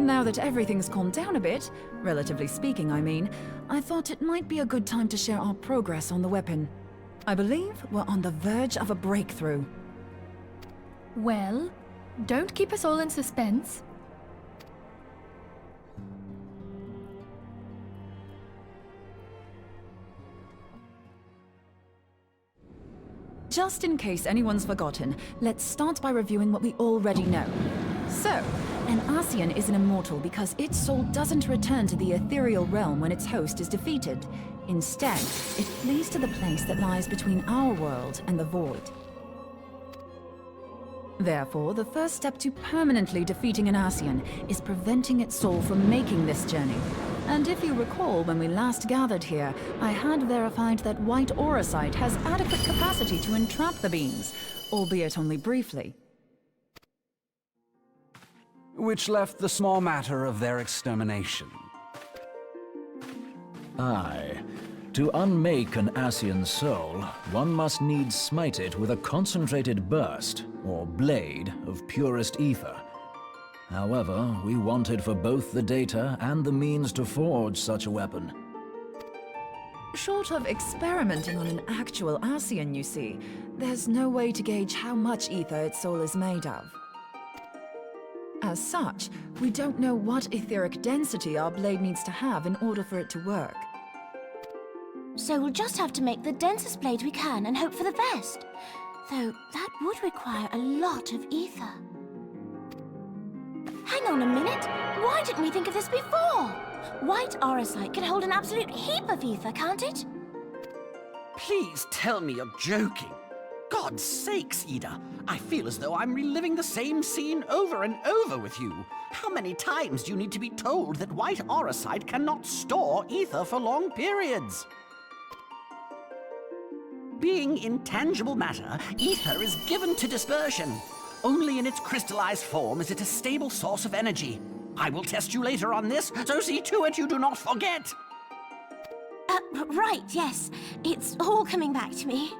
Now that everything's calmed down a bit, relatively speaking I mean, I thought it might be a good time to share our progress on the weapon. I believe we're on the verge of a breakthrough. Well, don't keep us all in suspense. Just in case anyone's forgotten, let's start by reviewing what we already know. So, an Ascian is an immortal because its soul doesn't return to the ethereal realm when its host is defeated. Instead, it flees to the place that lies between our world and the void. Therefore, the first step to permanently defeating an Ascian is preventing its soul from making this journey. And if you recall, when we last gathered here, I had verified that white auracite has adequate capacity to entrap the beings, albeit only briefly. Which left the small matter of their extermination. Aye. To unmake an Ascian soul, one must needs smite it with a concentrated burst, or blade, of purest ether. However, we wanted for both the data and the means to forge such a weapon. Short of experimenting on an actual Ascian, you see, there's no way to gauge how much ether its soul is made of. As such, we don't know what etheric density our blade needs to have in order for it to work. So we'll just have to make the densest blade we can and hope for the best. Though that would require a lot of ether. Hang on a minute! Why didn't we think of this before? White auracite can hold an absolute heap of ether, can't it? Please tell me you're joking. God's sakes, Ida. I feel as though I'm reliving the same scene over and over with you. How many times do you need to be told that white auracite cannot store ether for long periods? Being intangible matter, ether is given to dispersion. Only in its crystallized form is it a stable source of energy. I will test you later on this, so see to it you do not forget. Right, yes. It's all coming back to me.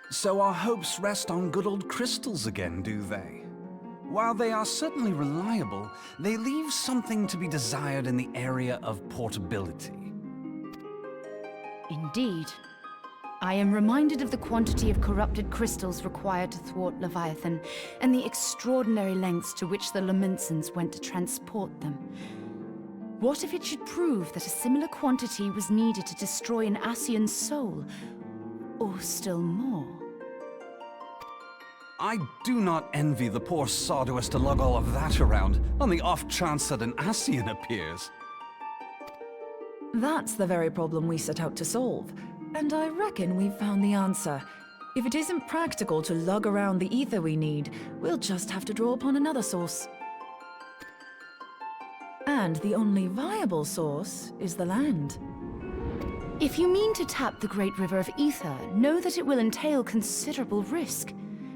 So our hopes rest on good old crystals again, do they? While they are certainly reliable, they leave something to be desired in the area of portability. Indeed. I am reminded of the quantity of corrupted crystals required to thwart Leviathan, and the extraordinary lengths to which the Lamentsons went to transport them. What if it should prove that a similar quantity was needed to destroy an Ascian's soul? Or still more? I do not envy the poor sod who has to lug all of that around, on the off chance that an Ascian appears. That's the very problem we set out to solve. And I reckon we've found the answer. If it isn't practical to lug around the ether we need, we'll just have to draw upon another source. And the only viable source is the land. If you mean to tap the Great River of Aether, know that it will entail considerable risk.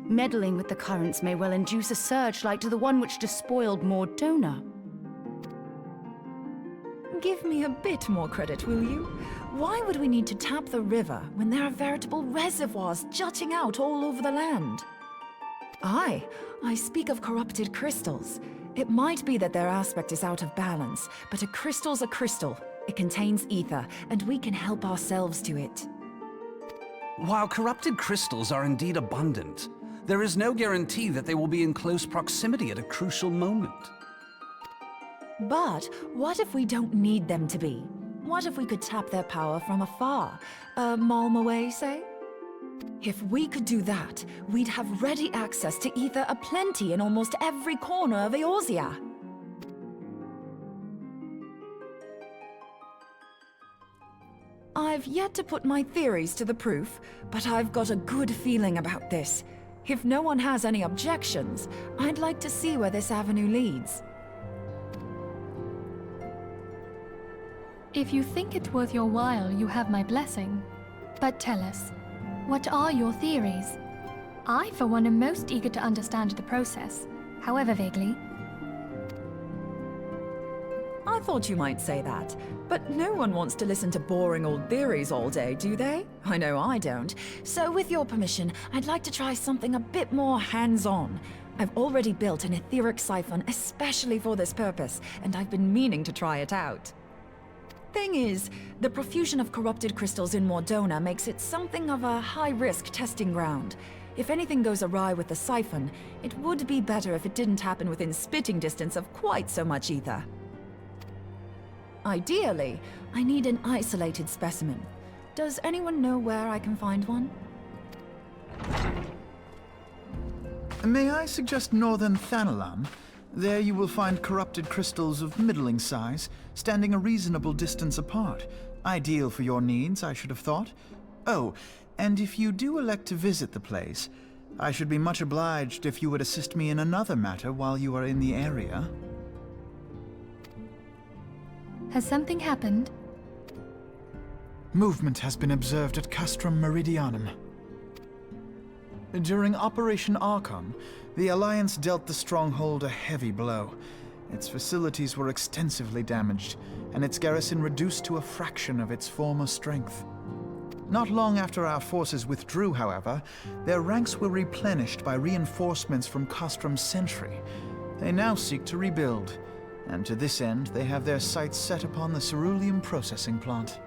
Meddling with the currents may well induce a surge like to the one which despoiled Mordona. Give me a bit more credit, will you? Why would we need to tap the river when there are veritable reservoirs jutting out all over the land? Aye, I speak of corrupted crystals. It might be that their aspect is out of balance, but a crystal's a crystal. It contains ether, and we can help ourselves to it. While corrupted crystals are indeed abundant, there is no guarantee that they will be in close proximity at a crucial moment. But what if we don't need them to be? What if we could tap their power from afar? A malm away, say? If we could do that, we'd have ready access to ether aplenty in almost every corner of Eorzea. I've yet to put my theories to the proof, but I've got a good feeling about this. If no one has any objections, I'd like to see where this avenue leads. If you think it worth your while, you have my blessing. But tell us, what are your theories? I, for one, am most eager to understand the process, however vaguely. I thought you might say that, but no one wants to listen to boring old theories all day, do they? I know I don't. So with your permission, I'd like to try something a bit more hands-on. I've already built an etheric siphon especially for this purpose, and I've been meaning to try it out. Thing is, the profusion of corrupted crystals in Mordona makes it something of a high-risk testing ground. If anything goes awry with the siphon, it would be better if it didn't happen within spitting distance of quite so much ether. Ideally, I need an isolated specimen. Does anyone know where I can find one? May I suggest northern Thanalan? There you will find corrupted crystals of middling size, standing a reasonable distance apart. Ideal for your needs, I should have thought. Oh, and if you do elect to visit the place, I should be much obliged if you would assist me in another matter while you are in the area. Has something happened? Movement has been observed at Castrum Meridianum. During Operation Archon, the Alliance dealt the stronghold a heavy blow. Its facilities were extensively damaged, and its garrison reduced to a fraction of its former strength. Not long after our forces withdrew, however, their ranks were replenished by reinforcements from Castrum's Sentry. They now seek to rebuild, and to this end they have their sights set upon the ceruleum processing plant.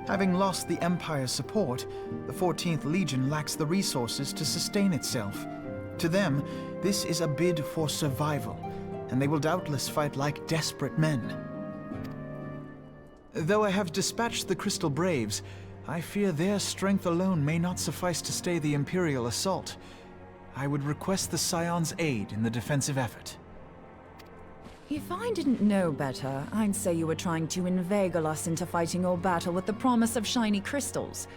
Having lost the Empire's support, the 14th Legion lacks the resources to sustain itself. To them, this is a bid for survival, and they will doubtless fight like desperate men. Though I have dispatched the Crystal Braves, I fear their strength alone may not suffice to stay the Imperial assault. I would request the Scion's aid in the defensive effort. If I didn't know better, I'd say you were trying to inveigle us into fighting your battle with the promise of shiny crystals.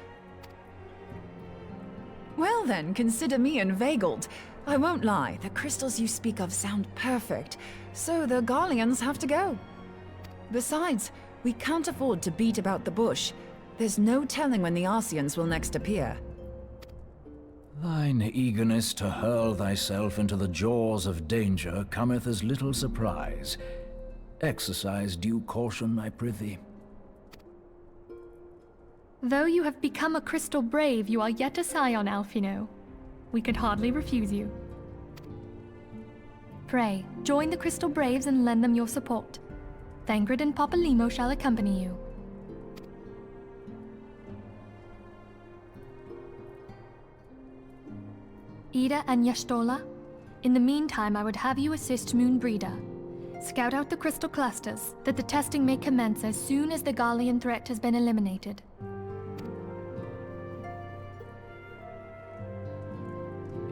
Well then, consider me inveigled. I won't lie, the crystals you speak of sound perfect, so the Garleans have to go. Besides, we can't afford to beat about the bush. There's no telling when the Arceans will next appear. Thine eagerness to hurl thyself into the jaws of danger cometh as little surprise. Exercise due caution, I prithee. Though you have become a Crystal Brave, you are yet a Scion, Alphino. We could hardly refuse you. Pray, join the Crystal Braves and lend them your support. Thangrid and Papalymo shall accompany you. Ida and Y'shtola, in the meantime I would have you assist Moonbreeder. Scout out the crystal clusters, that the testing may commence as soon as the Garlean threat has been eliminated.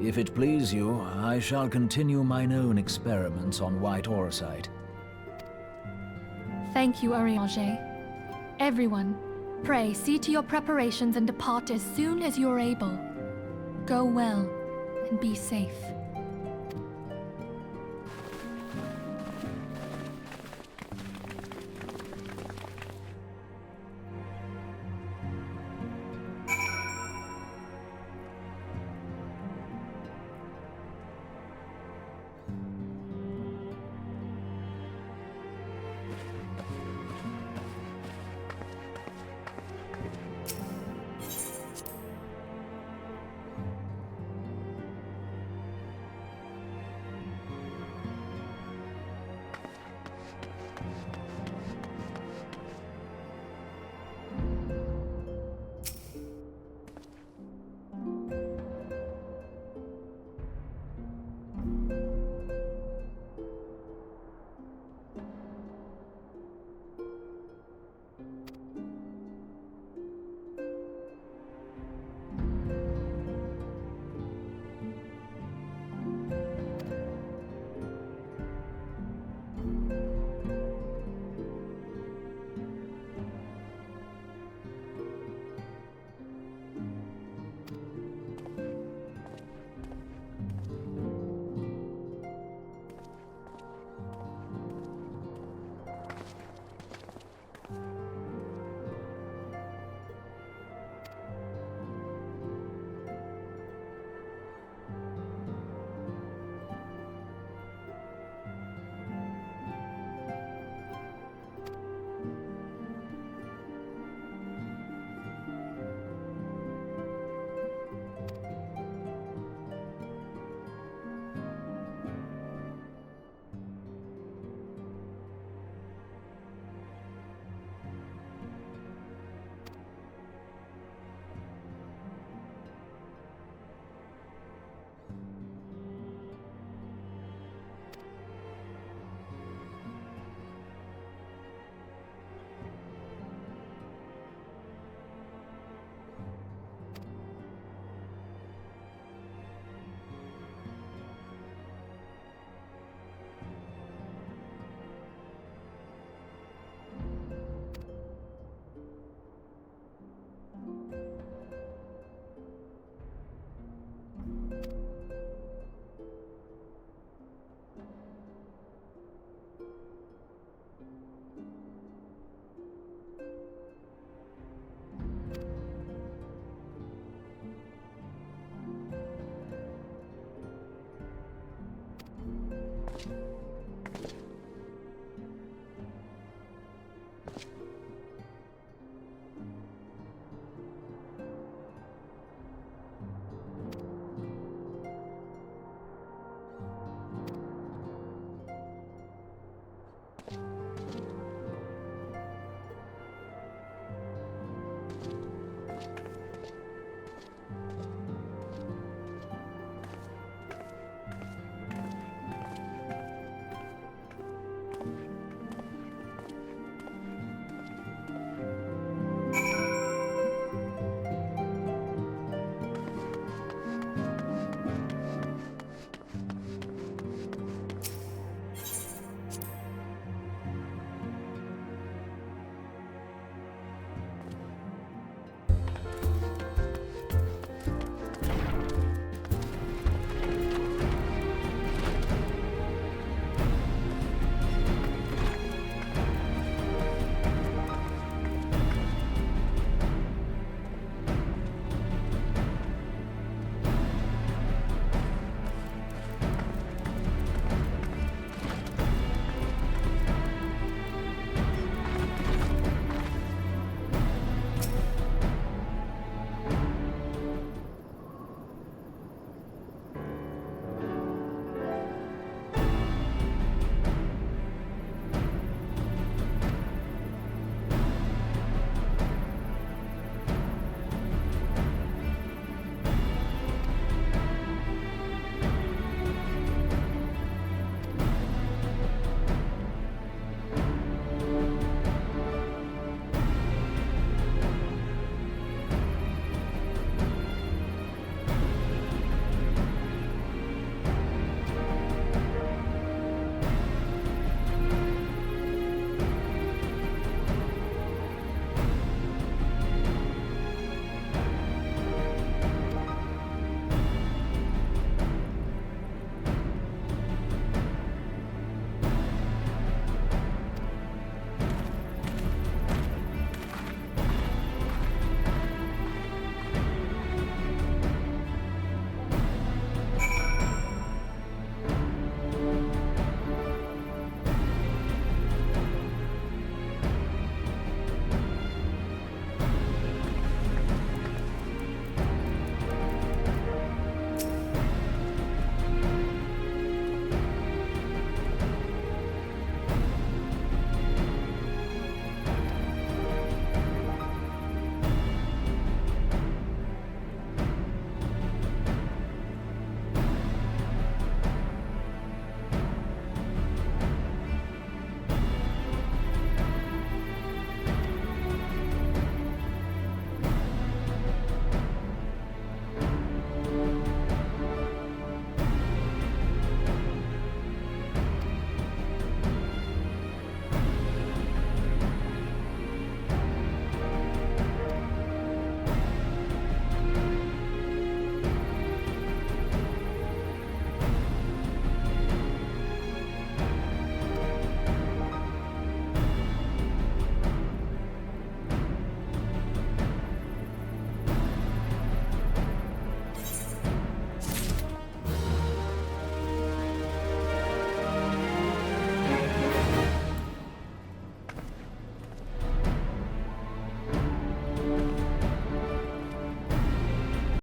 If it please you, I shall continue mine own experiments on white aurosite. Thank you, Arianger. Everyone, pray see to your preparations and depart as soon as you're able. Go well, and be safe.